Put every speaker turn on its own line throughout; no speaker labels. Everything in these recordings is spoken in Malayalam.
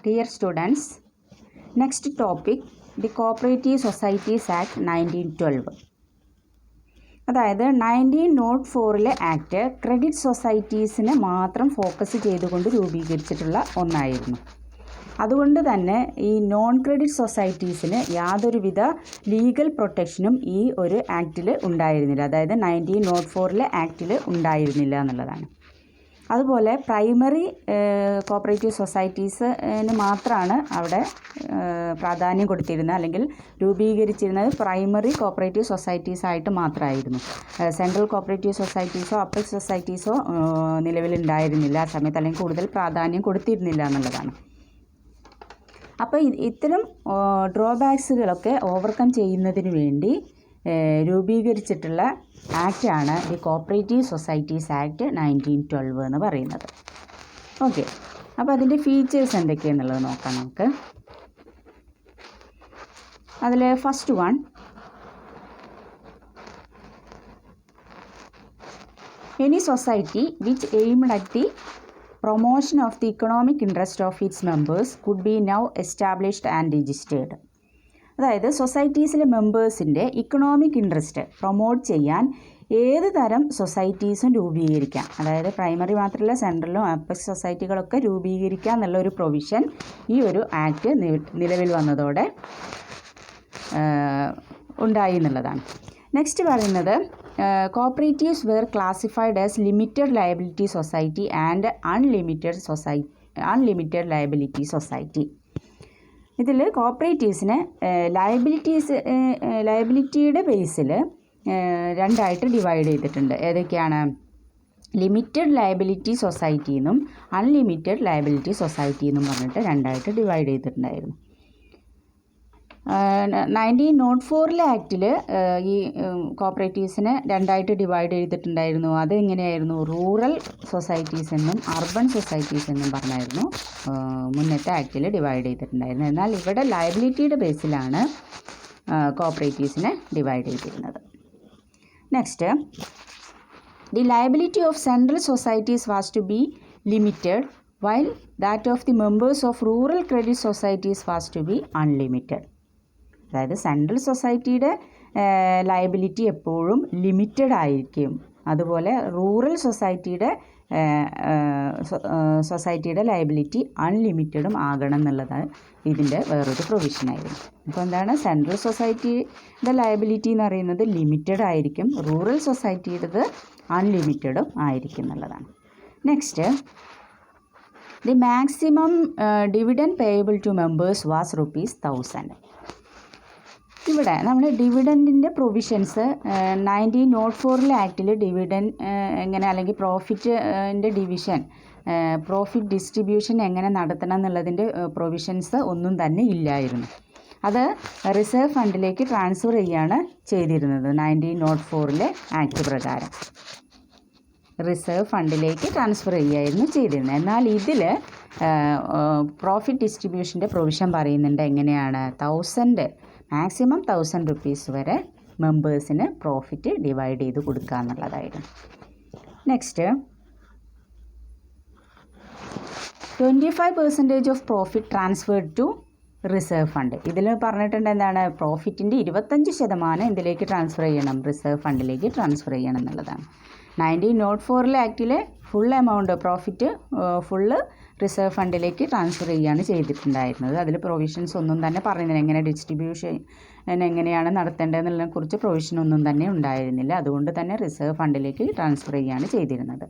Dear students, next topic, the Cooperative Societies Act 1912. അതായത് 1904 ആക്ട് ക്രെഡിറ്റ് സൊസൈറ്റീസിനെ മാത്രം ഫോക്കസ് ചെയ്തുകൊണ്ട് രൂപീകരിച്ചിട്ടുള്ള ഒന്നായിരുന്നു. അതുകൊണ്ട് തന്നെ ഈ നോൺ ക്രെഡിറ്റ് സൊസൈറ്റീസിന് യാതൊരുവിധ ലീഗൽ പ്രൊട്ടക്ഷനും ഈ ഒരു ആക്റ്റിൽ ഉണ്ടായിരുന്നില്ല. അതായത് 1904 ആക്റ്റിൽ ഉണ്ടായിരുന്നില്ല എന്നുള്ളതാണ്. അതുപോലെ പ്രൈമറി കോപ്പറേറ്റീവ് സൊസൈറ്റീസിന് മാത്രമാണ് അവിടെ പ്രാധാന്യം കൊടുത്തിരുന്നത്, അല്ലെങ്കിൽ രൂപീകരിച്ചിരുന്നത് പ്രൈമറി കോപ്പറേറ്റീവ് സൊസൈറ്റീസ് ആയിട്ട് മാത്രമായിരുന്നു. സെൻട്രൽ കോപ്പറേറ്റീവ് സൊസൈറ്റീസോ അപ്പർ സൊസൈറ്റീസോ നിലവിലുണ്ടായിരുന്നില്ല ആ സമയത്ത്, അല്ലെങ്കിൽ കൂടുതൽ പ്രാധാന്യം കൊടുത്തിരുന്നില്ല എന്നുള്ളതാണ്. അപ്പോൾ ഇത്തരം ഡ്രോബാക്സുകളൊക്കെ ഓവർകം ചെയ്യുന്നതിന് വേണ്ടി രൂപീകരിച്ചിട്ടുള്ള ആക്റ്റാണ് ദി കോപ്പറേറ്റീവ് സൊസൈറ്റീസ് ആക്ട് 1912 എന്ന് പറയുന്നത്. ഓക്കെ, അപ്പോൾ അതിൻ്റെ ഫീച്ചേഴ്സ് എന്തൊക്കെയാണെന്നുള്ളത് നോക്കാം നമുക്ക്. അതിൽ first one, any society which aimed at the promotion of the economic interest of its members could be now established and registered. അതായത് സൊസൈറ്റീസിലെ മെമ്പേഴ്സിൻ്റെ ഇക്കണോമിക് ഇൻട്രസ്റ്റ് പ്രൊമോട്ട് ചെയ്യാൻ ഏത് തരം സൊസൈറ്റീസും രൂപീകരിക്കാം. അതായത് പ്രൈമറി മാത്രമല്ല, സെൻട്രലും അപ്പർ സൊസൈറ്റികളൊക്കെ രൂപീകരിക്കുക എന്നുള്ള ഒരു പ്രൊവിഷൻ ഈ ഒരു ആക്ട് നിലവിൽ വന്നതോടെ ഉണ്ടായി എന്നുള്ളതാണ്. നെക്സ്റ്റ് പറയുന്നത്, cooperatives were classified as limited liability society and unlimited liability society. ഇതിൽ കോപ്പറേറ്റീവ്സിനെ ലയബിലിറ്റിയുടെ ബേസിൽ രണ്ടായിട്ട് ഡിവൈഡ് ചെയ്തിട്ടുണ്ട്. ഏതൊക്കെയാണ്? ലിമിറ്റഡ് ലയബിലിറ്റി സൊസൈറ്റി എന്നും അൺലിമിറ്റഡ് ലയബിലിറ്റി സൊസൈറ്റി എന്നും പറഞ്ഞിട്ട് രണ്ടായിട്ട് ഡിവൈഡ് ചെയ്തിട്ടുണ്ടായിരുന്നു. 1904 ആക്റ്റിൽ ഈ കോപ്പറേറ്റീവ്സിനെ രണ്ടായിട്ട് ഡിവൈഡ് ചെയ്തിട്ടുണ്ടായിരുന്നു. അത് എങ്ങനെയായിരുന്നു? റൂറൽ സൊസൈറ്റീസ് എന്നും അർബൻ സൊസൈറ്റീസ് എന്നും പറഞ്ഞായിരുന്നു മുന്നത്തെ ആക്റ്റിൽ ഡിവൈഡ് ചെയ്തിട്ടുണ്ടായിരുന്നു. എന്നാൽ ഇവിടെ ലയബിലിറ്റിയുടെ ബേസിലാണ് കോപ്പറേറ്റീവ്സിനെ ഡിവൈഡ് ചെയ്തിരുന്നത്. Next, the liability of central societies was to be limited while that of the members of rural credit societies was to be unlimited. അതായത് സെൻട്രൽ സൊസൈറ്റിയുടെ ലയബിലിറ്റി എപ്പോഴും ലിമിറ്റഡ് ആയിരിക്കും. അതുപോലെ റൂറൽ സൊസൈറ്റിയുടെ ലയബിലിറ്റി അൺലിമിറ്റഡും ആകണം എന്നുള്ളത് ഇതിൻ്റെ വേറൊരു പ്രൊവിഷനായിരുന്നു. അപ്പോൾ എന്താണ്? സെൻട്രൽ സൊസൈറ്റിയുടെ ലയബിലിറ്റി എന്ന് പറയുന്നത് ലിമിറ്റഡ് ആയിരിക്കും, റൂറൽ സൊസൈറ്റിയുടേത് അൺലിമിറ്റഡും ആയിരിക്കും എന്നുള്ളതാണ്. Next, the maximum dividend payable to members was ₹1000. ഇവിടെ നമ്മൾ ഡിവിഡൻറ്റിൻ്റെ പ്രൊവിഷൻസ് 1904 ആക്റ്റിൽ ഡിവിഡൻറ്റ് എങ്ങനെ, അല്ലെങ്കിൽ പ്രോഫിറ്റിൻ്റെ പ്രോഫിറ്റ് ഡിസ്ട്രിബ്യൂഷൻ എങ്ങനെ നടത്തണം എന്നുള്ളതിൻ്റെ പ്രൊവിഷൻസ് ഒന്നും തന്നെ ഇല്ലായിരുന്നു. അത് റിസർവ് ഫണ്ടിലേക്ക് ട്രാൻസ്ഫർ ചെയ്യുകയാണ് ചെയ്തിരുന്നത് 1904 ആക്ട് പ്രകാരം. റിസർവ് ഫണ്ടിലേക്ക് ട്രാൻസ്ഫർ ചെയ്യുകയായിരുന്നു ചെയ്തിരുന്നത്. എന്നാൽ ഇതിൽ പ്രോഫിറ്റ് ഡിസ്ട്രിബ്യൂഷൻ്റെ പ്രൊവിഷൻ പറയുന്നുണ്ട് എങ്ങനെയാണ്? മാക്സിമം ₹1000 വരെ മെമ്പേഴ്സിന് പ്രോഫിറ്റ് ഡിവൈഡ് ചെയ്ത് കൊടുക്കുക എന്നുള്ളതായിരുന്നു. Next, 25% of profit transferred to reserve fund. ഇതിൽ പറഞ്ഞിട്ടുണ്ട് എന്താണ്? പ്രോഫിറ്റിൻ്റെ 25% ഇതിലേക്ക് ട്രാൻസ്ഫർ ചെയ്യണം, റിസർവ് ഫണ്ടിലേക്ക് ട്രാൻസ്ഫർ ചെയ്യണം എന്നുള്ളതാണ്. 1904 ആക്റ്റിലെ full amount profit full reserve ഫണ്ടിലേക്ക് ട്രാൻസ്ഫർ ചെയ്യുകയാണ് ചെയ്തിട്ടുണ്ടായിരുന്നത്. അതിൽ പ്രൊവിഷൻസ് ഒന്നും തന്നെ പറയുന്നില്ല, എങ്ങനെ ഡിസ്ട്രിബ്യൂഷൻ എങ്ങനെയാണ് നടത്തേണ്ടതെന്നുള്ളതിനെ കുറിച്ച് പ്രൊവിഷൻ ഒന്നും തന്നെ ഉണ്ടായിരുന്നില്ല. അതുകൊണ്ട് തന്നെ റിസർവ് ഫണ്ടിലേക്ക് ട്രാൻസ്ഫർ ചെയ്യുകയാണ് ചെയ്തിരുന്നത്.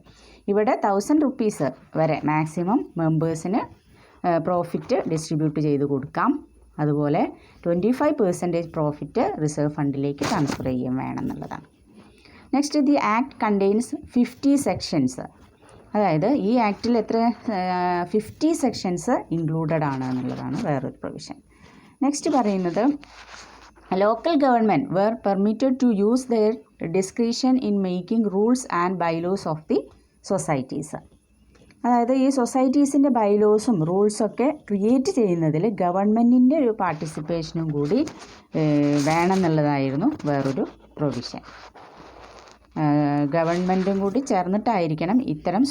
ഇവിടെ ₹1000 വരെ മാക്സിമം മെമ്പേഴ്സിന് പ്രോഫിറ്റ് ഡിസ്ട്രിബ്യൂട്ട് ചെയ്ത് കൊടുക്കാം. അതുപോലെ 25% പ്രോഫിറ്റ് റിസർവ് ഫണ്ടിലേക്ക് ട്രാൻസ്ഫർ ചെയ്യുകയും വേണം എന്നുള്ളതാണ്. Next, the act contains 50 sections. അതായത് ഈ ആക്റ്റിൽ 50 സെക്ഷൻസ് ഇൻക്ലൂഡഡ് ആണ് എന്നുള്ളതാണ് വേറൊരു പ്രൊവിഷൻ. നെക്സ്റ്റ് പറയുന്നത്, local government were permitted to use their discretion in making rules and bylaws of the societies. അതായത് ഈ സൊസൈറ്റീസിൻ്റെ ബൈലോസും റൂൾസൊക്കെ ക്രിയേറ്റ് ചെയ്യുന്നതിൽ ഗവൺമെൻറ്റിൻ്റെ ഒരു പാർട്ടിസിപ്പേഷനും കൂടി വേണമെന്നുള്ളതായിരുന്നു വേറൊരു പ്രൊവിഷൻ. ഗവൺമെൻറ്റും കൂടി ചേർന്നിട്ടായിരിക്കണം ഇത്തരം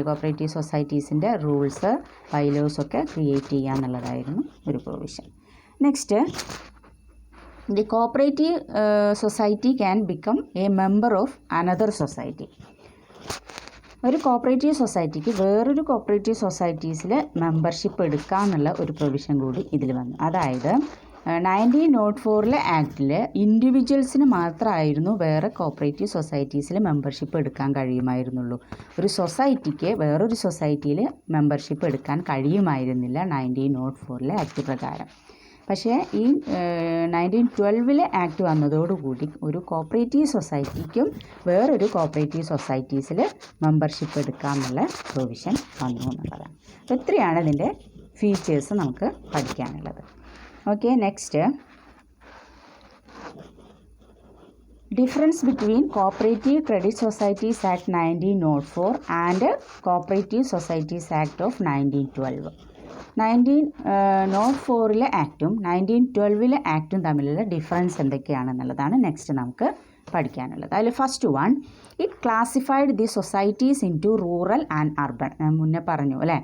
കോപ്പറേറ്റീവ് സൊസൈറ്റീസിൻ്റെ റൂൾസ് ബൈലോസൊക്കെ ക്രിയേറ്റ് ചെയ്യുക എന്നുള്ളതായിരുന്നു ഒരു provision. Next, the cooperative society can become A member of another society. ഒരു കോപ്പറേറ്റീവ് സൊസൈറ്റിക്ക് വേറൊരു കോപ്പറേറ്റീവ് സൊസൈറ്റീസിൽ മെമ്പർഷിപ്പ് എടുക്കാമെന്നുള്ള ഒരു പ്രൊവിഷൻ കൂടി ഇതിൽ വന്നു. അതായത് 1904 ആക്ടിൽ ഇൻഡിവിജ്വൽസിന് മാത്രമായിരുന്നു വേറെ കോപ്പറേറ്റീവ് സൊസൈറ്റീസിൽ മെമ്പർഷിപ്പ് എടുക്കാൻ കഴിയുമായിരുന്നുള്ളൂ. ഒരു സൊസൈറ്റിക്ക് വേറൊരു സൊസൈറ്റിയിൽ മെമ്പർഷിപ്പ് എടുക്കാൻ കഴിയുമായിരുന്നില്ല 1904 ആക്ട് പ്രകാരം. പക്ഷേ ഈ 1912 ആക്ട് വന്നതോടുകൂടി ഒരു കോപ്പറേറ്റീവ് സൊസൈറ്റിക്കും വേറൊരു കോപ്പറേറ്റീവ് സൊസൈറ്റീസിൽ മെമ്പർഷിപ്പ് എടുക്കാമെന്നുള്ള പ്രൊവിഷൻ വന്നു എന്നുള്ളതാണ്. അപ്പോൾ ഇത്രയാണ് ഇതിൻ്റെ ഫീച്ചേഴ്സ് നമുക്ക് പഠിക്കാനുള്ളത്. Okay, next, difference between cooperative credit societies act 1904 and cooperative societies act of 1912. 1904 ആക്റ്റും 1912 ആക്റ്റും തമ്മിലുള്ള ഡിഫറൻസ് എന്തൊക്കെയാണെന്നുള്ളതാണ് നെക്സ്റ്റ് നമുക്ക് പഠിക്കാനുള്ളത്. അതിൽ first one, it classified the societies into rural and urban. ഞാൻ മുന്നേ പറഞ്ഞു അല്ലേ.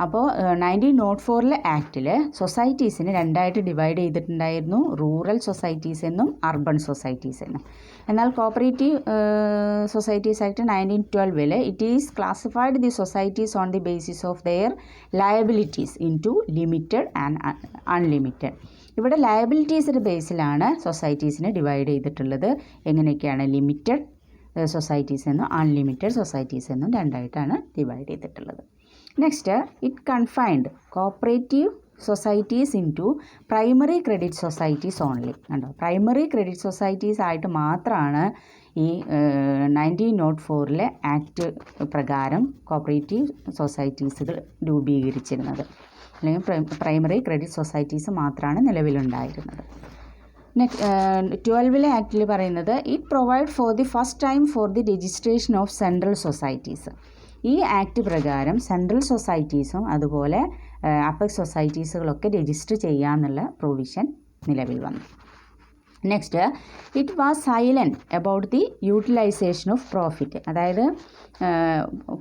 അപ്പോൾ 1904 ആക്റ്റിൽ സൊസൈറ്റീസിന് രണ്ടായിട്ട് ഡിവൈഡ് ചെയ്തിട്ടുണ്ടായിരുന്നു, റൂറൽ സൊസൈറ്റീസ് എന്നും അർബൺ സൊസൈറ്റീസ് എന്നും. എന്നാൽ cooperative societies act 1912 it is classified the societies on the basis of their liabilities into limited and unlimited. ഇവിടെ ലയബിലിറ്റീസിൻ്റെ ബേസിലാണ് സൊസൈറ്റീസിനെ ഡിവൈഡ് ചെയ്തിട്ടുള്ളത്. എങ്ങനെയൊക്കെയാണ്? ലിമിറ്റഡ് സൊസൈറ്റീസ് എന്നും അൺലിമിറ്റഡ് സൊസൈറ്റീസ് എന്നും രണ്ടായിട്ടാണ് ഡിവൈഡ് ചെയ്തിട്ടുള്ളത്. Next, it confined cooperative societies into primary credit societies only. കണ്ടോ, പ്രൈമറി ക്രെഡിറ്റ് സൊസൈറ്റീസ് ആയിട്ട് മാത്രമാണ് ഈ 1904 ആക്ട് പ്രകാരം കോപ്പറേറ്റീവ് സൊസൈറ്റീസുകൾ രൂപീകരിച്ചിരുന്നത്. അല്ലെങ്കിൽ പ്രൈമറി ക്രെഡിറ്റ് സൊസൈറ്റീസ് മാത്രമാണ് നിലവിലുണ്ടായിരുന്നത്. 12 ആക്ടിൽ പറയുന്നത് it provide for the first time for the registration of central societies. ഈ ആക്ട് പ്രകാരം സെൻട്രൽ സൊസൈറ്റീസും അതുപോലെ അപ്പെക്സ് സൊസൈറ്റീസുകളൊക്കെ രജിസ്റ്റർ ചെയ്യാമെന്നുള്ള പ്രൊവിഷൻ നിലവിൽ വന്നു. Next, it was silent about the utilisation of profit. അതായത്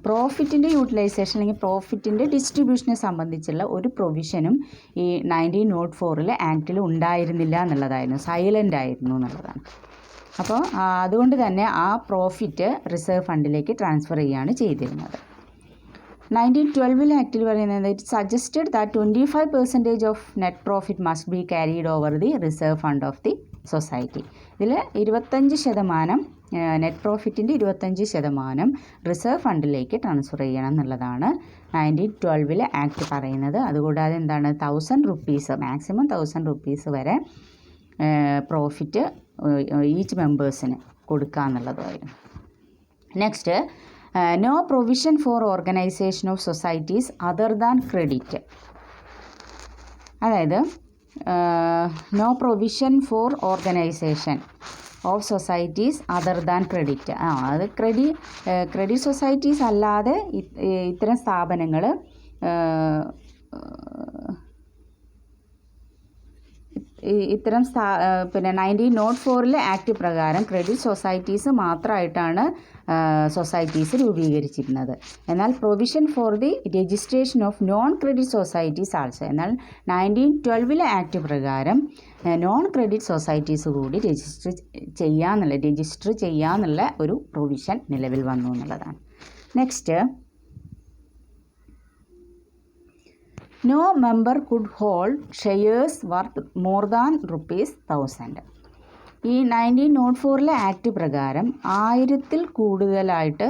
പ്രോഫിറ്റിൻ്റെ യൂട്ടിലൈസേഷൻ അല്ലെങ്കിൽ പ്രോഫിറ്റിൻ്റെ ഡിസ്ട്രിബ്യൂഷനെ സംബന്ധിച്ചുള്ള ഒരു പ്രൊവിഷനും ഈ 1904 ആക്ടിൽ ഉണ്ടായിരുന്നില്ല എന്നുള്ളതായിരുന്നു, സൈലൻ്റ് ആയിരുന്നു എന്നുള്ളതാണ്. അപ്പോൾ അതുകൊണ്ട് തന്നെ ആ പ്രോഫിറ്റ് റിസർവ് ഫണ്ടിലേക്ക് ട്രാൻസ്ഫർ ചെയ്യുകയാണ് ചെയ്തിരുന്നത്. 1912 ആക്ടിൽ പറയുന്നത് it suggested that 25% of net profit must be carried over the reserve fund of the society. ഇതിൽ 25% നെറ്റ് പ്രോഫിറ്റിൻ്റെ 25% റിസർവ് ഫണ്ടിലേക്ക് ട്രാൻസ്ഫർ ചെയ്യണം എന്നുള്ളതാണ് 1912 ആക്ട് പറയുന്നത്. അതുകൂടാതെ എന്താണ്, 1000 rupees, മാക്സിമം 1000 rupees വരെ പ്രോഫിറ്റ് ഈച്ച് മെമ്പേഴ്സിന് കൊടുക്കുക എന്നുള്ളതായിരുന്നു. Next, no provision for organisation of societies other than credit. അതായത് no provision for organisation of societies other than credit. അത് ക്രെഡിറ്റ് സൊസൈറ്റീസ് അല്ലാതെ ഇത്തരം സ്ഥാപനങ്ങൾ ഇത്തരം പിന്നെ 1904 ആക്ട് പ്രകാരം ക്രെഡിറ്റ് സൊസൈറ്റീസ് മാത്രമായിട്ടാണ് സൊസൈറ്റീസ് രൂപീകരിച്ചിരുന്നത്. എന്നാൽ provision for the registration of non credit societies also. എന്നാൽ 1912 ആക്ട് പ്രകാരം നോൺ ക്രെഡിറ്റ് സൊസൈറ്റീസ് കൂടി രജിസ്റ്റർ ചെയ്യാന്നുള്ള ഒരു പ്രൊവിഷൻ നിലവിൽ വന്നു എന്നുള്ളതാണ്. Next, no member could hold shares worth more than ₹1000. ഈ 1904 ആക്ട് പ്രകാരം 1000-ൽ കൂടുതലായിട്ട്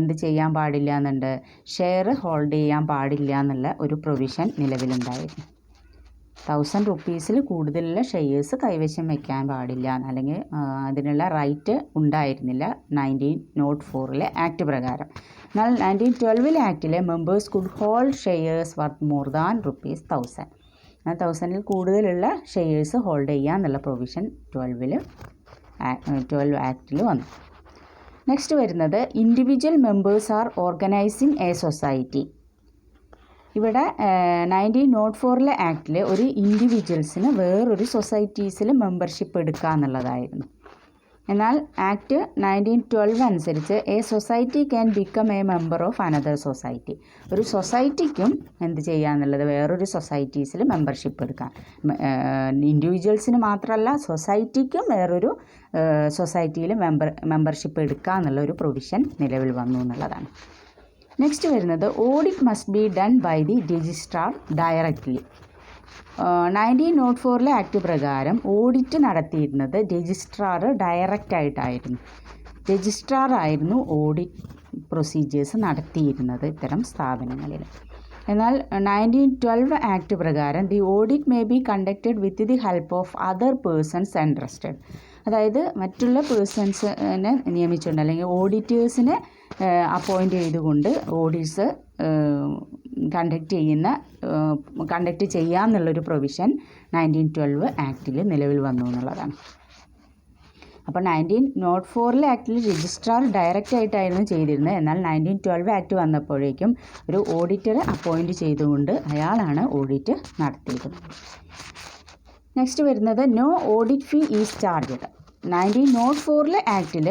എന്ത് ചെയ്യാൻ പാടില്ല എന്നുണ്ട്, ഷെയർ ഹോൾഡ് ചെയ്യാൻ പാടില്ല എന്നുള്ള ഒരു പ്രൊവിഷൻ നിലവിലുണ്ടായിരുന്നു. 1000 rupees കൂടുതലുള്ള ഷെയർസ് കൈവശം വയ്ക്കാൻ പാടില്ല, അല്ലെങ്കിൽ അതിനുള്ള റൈറ്റ് ഉണ്ടായിരുന്നില്ല 1904 ആക്ട് പ്രകാരം. എന്നാൽ 1912 ആക്ടിലെ members could hold shares worth more than ₹1000. 1000-ൽ കൂടുതലുള്ള ഷെയർസ് ഹോൾഡ് ചെയ്യുക എന്നുള്ള പ്രൊവിഷൻ 12 ആക്ടിൽ വന്നു. നെക്സ്റ്റ് വരുന്നത് individual members are organising A society. ഇവിടെ 1904 ആക്ടിൽ ഒരു ഇൻഡിവിജ്വൽസിന് വേറൊരു സൊസൈറ്റീസിൽ മെമ്പർഷിപ്പ് എടുക്കുക എന്നുള്ളതായിരുന്നു. എന്നാൽ ആക്ട് 1912 അനുസരിച്ച് A society can become A member of another society. ഒരു സൊസൈറ്റിക്കും എന്ത് ചെയ്യാന്നുള്ളത് വേറൊരു സൊസൈറ്റീസിൽ മെമ്പർഷിപ്പ് എടുക്കാം. ഇൻഡിവിജ്വൽസിന് മാത്രമല്ല സൊസൈറ്റിക്കും വേറൊരു സൊസൈറ്റിയിൽ മെമ്പർഷിപ്പ് എടുക്കുക എന്നുള്ള ഒരു പ്രൊവിഷൻ നിലവിൽ വന്നു എന്നുള്ളതാണ്. നെക്സ്റ്റ് വരുന്നത് audit must be done by the registrar directly. 1904 act പ്രകാരം ഓഡിറ്റ് നടത്തിയിരുന്നത് രജിസ്ട്രാർ ഡയറക്റ്റായിട്ടായിരുന്നു. രജിസ്ട്രാർ ആയിരുന്നു ഓഡിറ്റ് പ്രൊസീജിയേഴ്സ് നടത്തിയിരുന്നത് ഇത്തരം സ്ഥാപനങ്ങളിൽ. എന്നാൽ 1912 ആക്ട് പ്രകാരം the audit may be conducted with the help of other persons interested. അതായത് മറ്റുള്ള പേഴ്സൺസിനെ നിയമിച്ചുകൊണ്ട് അല്ലെങ്കിൽ ഓഡിറ്റേഴ്സിനെ അപ്പോയിൻ്റ് ചെയ്തുകൊണ്ട് ഓഡിറ്റ്സ് കണ്ടക്റ്റ് ചെയ്യാമെന്നുള്ളൊരു പ്രൊവിഷൻ 1912 ആക്റ്റിൽ നിലവിൽ വന്നു എന്നുള്ളതാണ്. അപ്പോൾ 1904 ആക്റ്റിൽ രജിസ്ട്രാർ ഡയറക്റ്റ് ആയിട്ടായിരുന്നു ചെയ്തിരുന്നത്. എന്നാൽ 1912 ആക്ട് വന്നപ്പോഴേക്കും ഒരു ഓഡിറ്ററെ അപ്പോയിൻറ്റ് ചെയ്തുകൊണ്ട് അയാളാണ് ഓഡിറ്റ് നടത്തിയിരുന്നത്. നെക്സ്റ്റ് വരുന്നത് no audit fee is charged. 1904 ആക്റ്റിൽ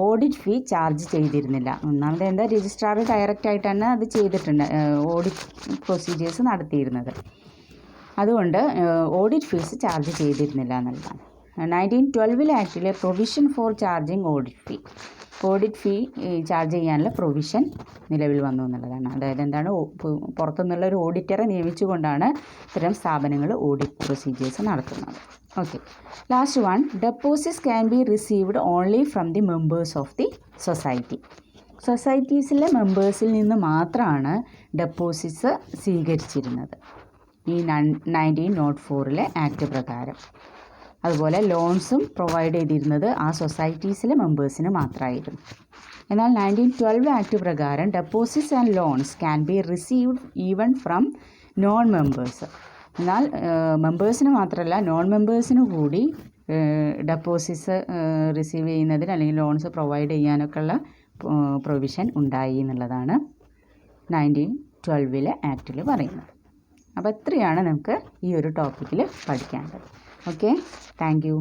ഓഡിറ്റ് ഫീ ചാർജ് ചെയ്തിരുന്നില്ല. ഒന്നാമത് എന്താ, രജിസ്ട്രാർ ഡയറക്റ്റ് ആയിട്ടാണ് അത് ചെയ്തിട്ടുണ്ട്, ഓഡിറ്റ് പ്രൊസീജിയേഴ്സ് നടത്തിയിരുന്നത്. അതുകൊണ്ട് ഓഡിറ്റ് ഫീസ് ചാർജ് ചെയ്തിരുന്നില്ല എന്നുള്ളതാണ്. 1912 ആക്റ്റിൽ provision for charging audit fee charge ചെയ്യാനുള്ള പ്രൊവിഷൻ നിലവിൽ വന്നു എന്നുള്ളതാണ്. അതായത് എന്താണ്, പുറത്തുനിന്നുള്ള ഒരു ഓഡിറ്ററെ നിയമിച്ചുകൊണ്ടാണ് ഇത്തരം സ്ഥാപനങ്ങൾ ഓഡിറ്റ് പ്രൊസീജിയേഴ്സ് നടത്തുന്നത്. Okay, last one, deposits can be received only from the members of the society. സൊസൈറ്റീസിലെ മെമ്പേഴ്സിൽ നിന്ന് മാത്രമാണ് ഡെപ്പോസിറ്റ്സ് സ്വീകരിച്ചിരുന്നത് ഈ 1904 ആക്ട് പ്രകാരം. അതുപോലെ ലോൺസും പ്രൊവൈഡ് ചെയ്തിരുന്നത് ആ സൊസൈറ്റീസിലെ മെമ്പേഴ്സിന് മാത്രമായിരുന്നു. എന്നാൽ 1912 ആക്ട് പ്രകാരം deposits and loans can be received even from non members. എന്നാൽ മെമ്പേഴ്സിന് മാത്രമല്ല നോൺ മെമ്പേഴ്സിന് കൂടി ഡെപ്പോസിറ്റ്സ് റിസീവ് ചെയ്യുന്നതിന് അല്ലെങ്കിൽ ലോൺസ് പ്രൊവൈഡ് ചെയ്യാനൊക്കെ ഉള്ള പ്രൊവിഷൻ ഉണ്ടായി എന്നുള്ളതാണ് 1912 ആക്റ്റിൽ പറയുന്നത്. അപ്പോൾ ഇത്രയാണ് നമുക്ക് ഈ ഒരു ടോപ്പിക്കിൽ പഠിക്കേണ്ടത്. Okay, thank you.